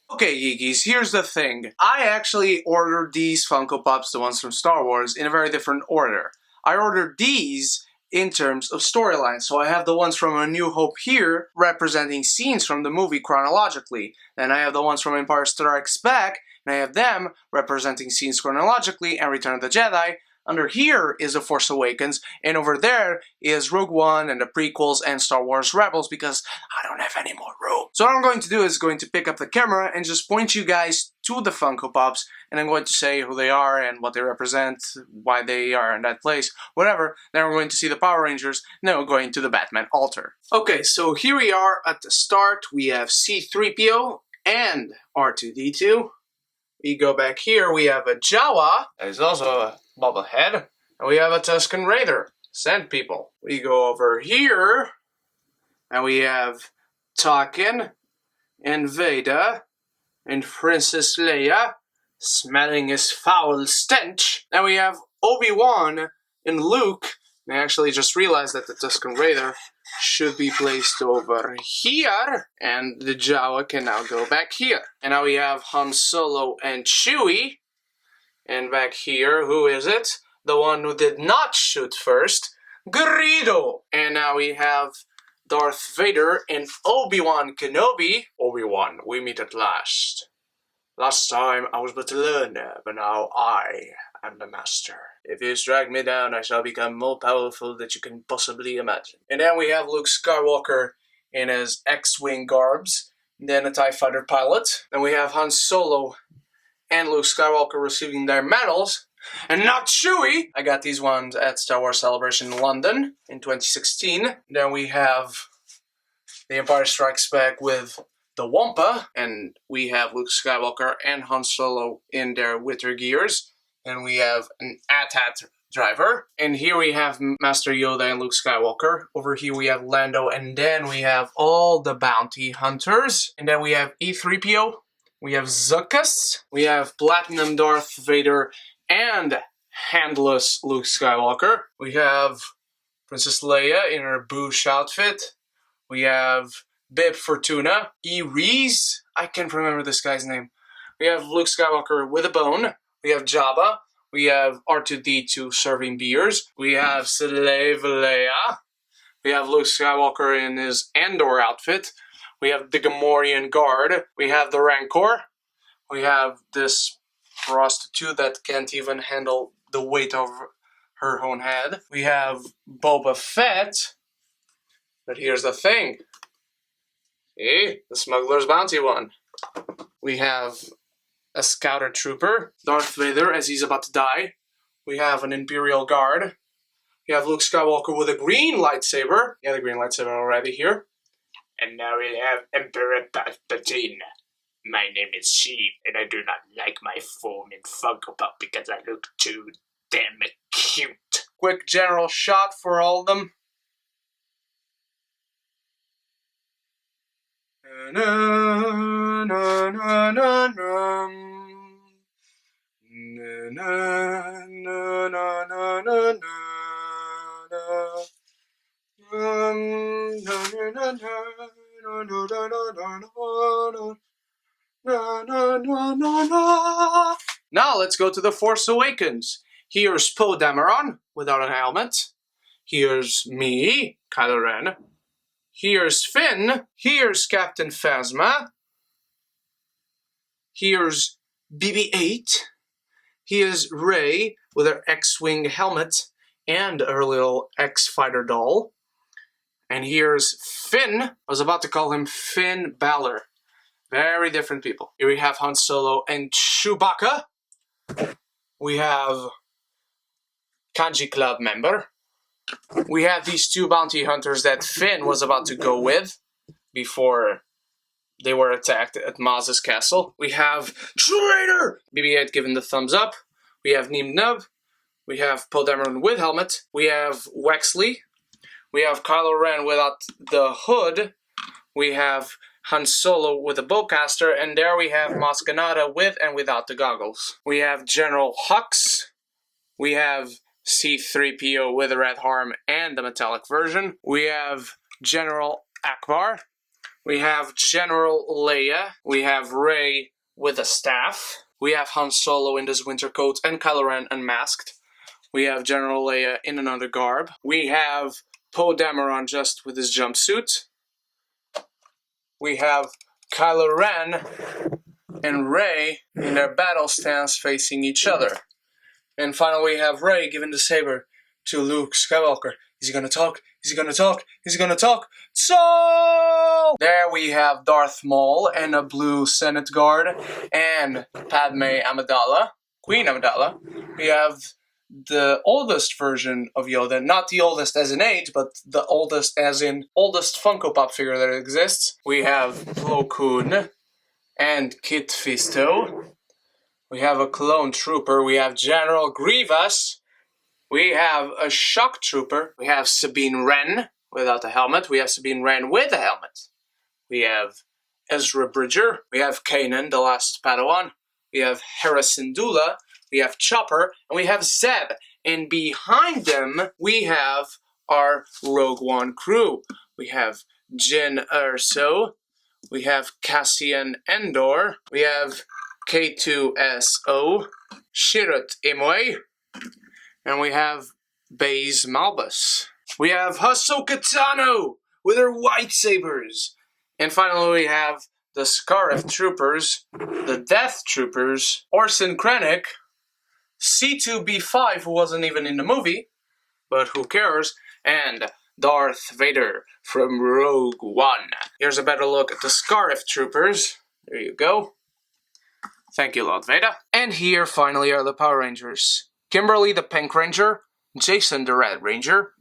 Okay, Geekies, here's the thing. I actually ordered these Funko Pops, the ones from Star Wars, in a very different order. I ordered these in terms of storyline. So I have the ones from A New Hope here, representing scenes from the movie chronologically. Then I have the ones from Empire Strikes Back, and I have them representing scenes chronologically, and Return of the Jedi. Under here is The Force Awakens, and over there is Rogue One and the prequels and Star Wars Rebels, because I don't have any more room. So what I'm going to do is going to pick up the camera and just point you guys to the Funko Pops, and I'm going to say who they are and what they represent, why they are in that place, whatever. Then we're going to see the Power Rangers, and then we're going to the Batman altar. Okay, so here we are at the start. We have C-3PO and R2-D2. We go back here, we have a Jawa, that is also a bobblehead, and we have a Tusken Raider, Sand People. We go over here, and we have Tarkin, and Vader, and Princess Leia, smelling his foul stench. Then we have Obi-Wan and Luke, and I actually just realized that the Tusken Raider should be placed over here, and the Jawa can now go back here. And now we have Han Solo and Chewie, and back here, who is it? The one who did not shoot first, Greedo. And now we have Darth Vader and Obi-Wan Kenobi. Obi-Wan, we meet at last. Last time I was but a learner, but now I am the master. If you strike me down, I shall become more powerful than you can possibly imagine. And then we have Luke Skywalker in his X-Wing garbs, and then a TIE Fighter pilot. Then we have Han Solo and Luke Skywalker receiving their medals, and not Chewie! I got these ones at Star Wars Celebration in London in 2016. Then we have The Empire Strikes Back with the Wampa, and we have Luke Skywalker and Han Solo in their Wither gears. And we have an AT-AT driver. And here we have Master Yoda and Luke Skywalker. Over here we have Lando, and then we have all the bounty hunters. And then we have E-3PO, we have Zuckuss, we have Platinum Darth Vader, and handless Luke Skywalker. We have Princess Leia in her Boosh outfit. We have Bib Fortuna, E-Reese, I can't remember this guy's name. We have Luke Skywalker with a bone. We have Jabba. We have R2-D2 serving beers. We have Slave Leia. We have Luke Skywalker in his Andor outfit. We have the Gamorrean Guard. We have the Rancor. We have this prostitute that can't even handle the weight of her own head. We have Boba Fett. But here's the thing. See? The Smuggler's Bounty one. We have a Scouter Trooper, Darth Vader as he's about to die. We have an Imperial Guard. We have Luke Skywalker with a green lightsaber. Yeah, the green lightsaber already here. And now we have Emperor Palpatine. My name is Sheev, and I do not like my form in Funko Pop because I look too damn cute. Quick general shot for all of them. Na na na na na na na na na na na. Now let's go to The Force Awakens. Here's Poe Dameron without a helmet. Here's me, Kylo Ren. Here's Finn. Here's Captain Phasma. Here's BB-8. Here's Rey with her X-Wing helmet and her little X-Fighter doll. And here's Finn. I was about to call him Finn Balor. Very different people. Here we have Han Solo and Chewbacca. We have Kanji Club member. We have these two bounty hunters that Finn was about to go with before they were attacked at Maz's castle. We have Traitor! BB-8 giving the thumbs up. We have Neem Nub. We have Poe Dameron with helmet. We have Wexley. We have Kylo Ren without the hood. We have Han Solo with a bowcaster. And there we have Maz Kanata with and without the goggles. We have General Hux. We have C-3PO with a red arm and the metallic version. We have General Akbar. We have General Leia. We have Rey with a staff. We have Han Solo in his winter coat and Kylo Ren unmasked. We have General Leia in another garb. We have Poe Dameron just with his jumpsuit. We have Kylo Ren and Rey in their battle stance facing each other. And finally we have Rey giving the saber to Luke Skywalker. Is he gonna talk? Is he gonna talk? Is he gonna talk? So there we have Darth Maul and a blue Senate guard and Padme Amidala, Queen Amidala. We have the oldest version of Yoda, not the oldest as in age, but the oldest as in oldest Funko Pop figure that exists. We have Plo Koon and Kit Fisto. We have a clone trooper. We have General Grievous. We have a shock trooper. We have Sabine Wren without a helmet. We have Sabine Wren with a helmet. We have Ezra Bridger. We have Kanan, the last Padawan. We have Hera Syndulla. We have Chopper. And we have Zeb. And behind them, we have our Rogue One crew. We have Jyn Erso. We have Cassian Endor. We have K2SO. Chirrut Imwe. And we have Baze Malbus. We have Ahsoka Tano with her lightsabers. And finally we have the Scarif Troopers, the Death Troopers, Orson Krennic, C2B5, who wasn't even in the movie, but who cares, and Darth Vader from Rogue One. Here's a better look at the Scarif Troopers. There you go. Thank you, Lord Vader. And here finally are the Power Rangers. Kimberly the Pink Ranger, Jason the Red Ranger,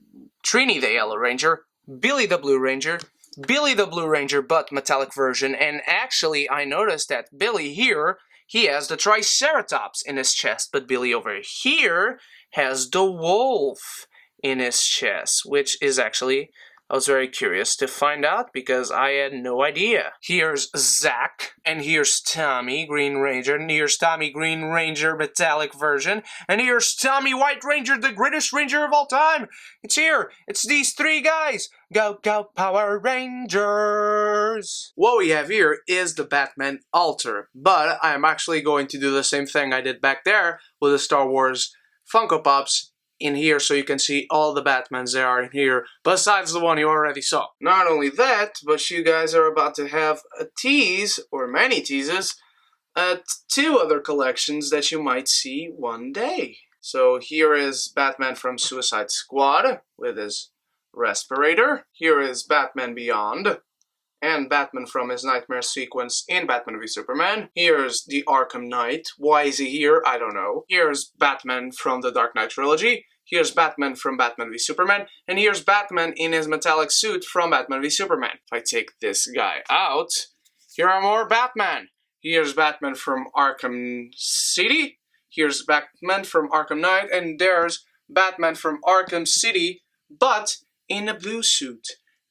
Trini the Yellow Ranger, Billy the Blue Ranger, Billy the Blue Ranger but metallic version, and actually I noticed that Billy here, he has the Triceratops in his chest, but Billy over here has the wolf in his chest, which is actually, I was very curious to find out because I had no idea. Here's Zach, and here's Tommy Green Ranger, and here's Tommy Green Ranger metallic version, and here's Tommy White Ranger, the greatest ranger of all time. It's here. It's these three guys. Go, go, Power Rangers. What we have here is the Batman Altar, but I'm actually going to do the same thing I did back there with the Star Wars Funko Pops in here, so you can see all the Batmans there are in here, besides the one you already saw. Not only that, but you guys are about to have a tease, or many teases, at two other collections that you might see one day. So here is Batman from Suicide Squad with his respirator. Here is Batman Beyond, and Batman from his nightmare sequence in Batman v Superman. Here's the Arkham Knight. Why is he here? I don't know. Here's Batman from the Dark Knight trilogy. Here's Batman from Batman v Superman. And here's Batman in his metallic suit from Batman v Superman. If I take this guy out, here are more Batman. Here's Batman from Arkham City. Here's Batman from Arkham Knight. And there's Batman from Arkham City, but in a blue suit.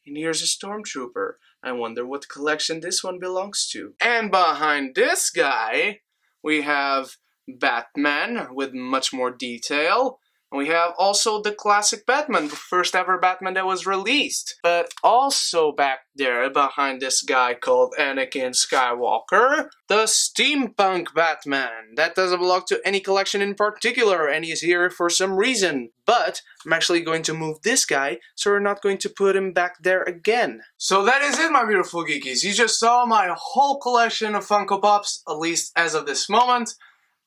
And here's a Stormtrooper. I wonder what collection this one belongs to. And behind this guy, we have Batman with much more detail. And we have also the classic Batman, the first ever Batman that was released. But also back there, behind this guy called Anakin Skywalker, the Steampunk Batman. That doesn't belong to any collection in particular, and he's here for some reason. But I'm actually going to move this guy, so we're not going to put him back there again. So that is it, my beautiful geekies. You just saw my whole collection of Funko Pops, at least as of this moment.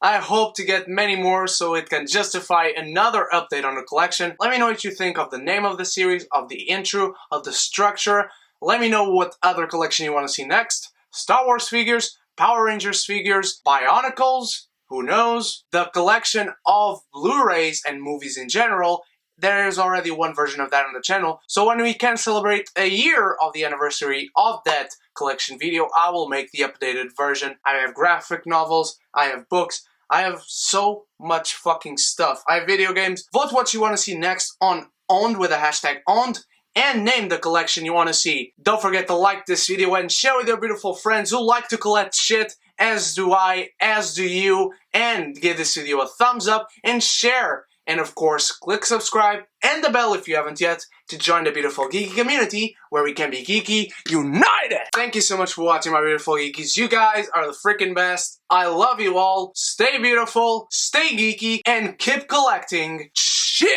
I hope to get many more so it can justify another update on the collection. Let me know what you think of the name of the series, of the intro, of the structure. Let me know what other collection you want to see next. Star Wars figures, Power Rangers figures, Bionicles, who knows, the collection of Blu-rays and movies in general, there's already one version of that on the channel, so when we can celebrate a year of the anniversary of that collection video, I will make the updated version. I have graphic novels, I have books, I have so much fucking stuff. I have video games. Vote what you want to see next on Owned with the hashtag Owned, and name the collection you want to see. Don't forget to like this video and share with your beautiful friends who like to collect shit, as do I, as do you, and give this video a thumbs up and share. And of course, click subscribe and the bell if you haven't yet to join the beautiful geeky community where we can be geeky united. Thank you so much for watching, my beautiful geekies. You guys are the freaking best. I love you all. Stay beautiful, stay geeky, and keep collecting shit.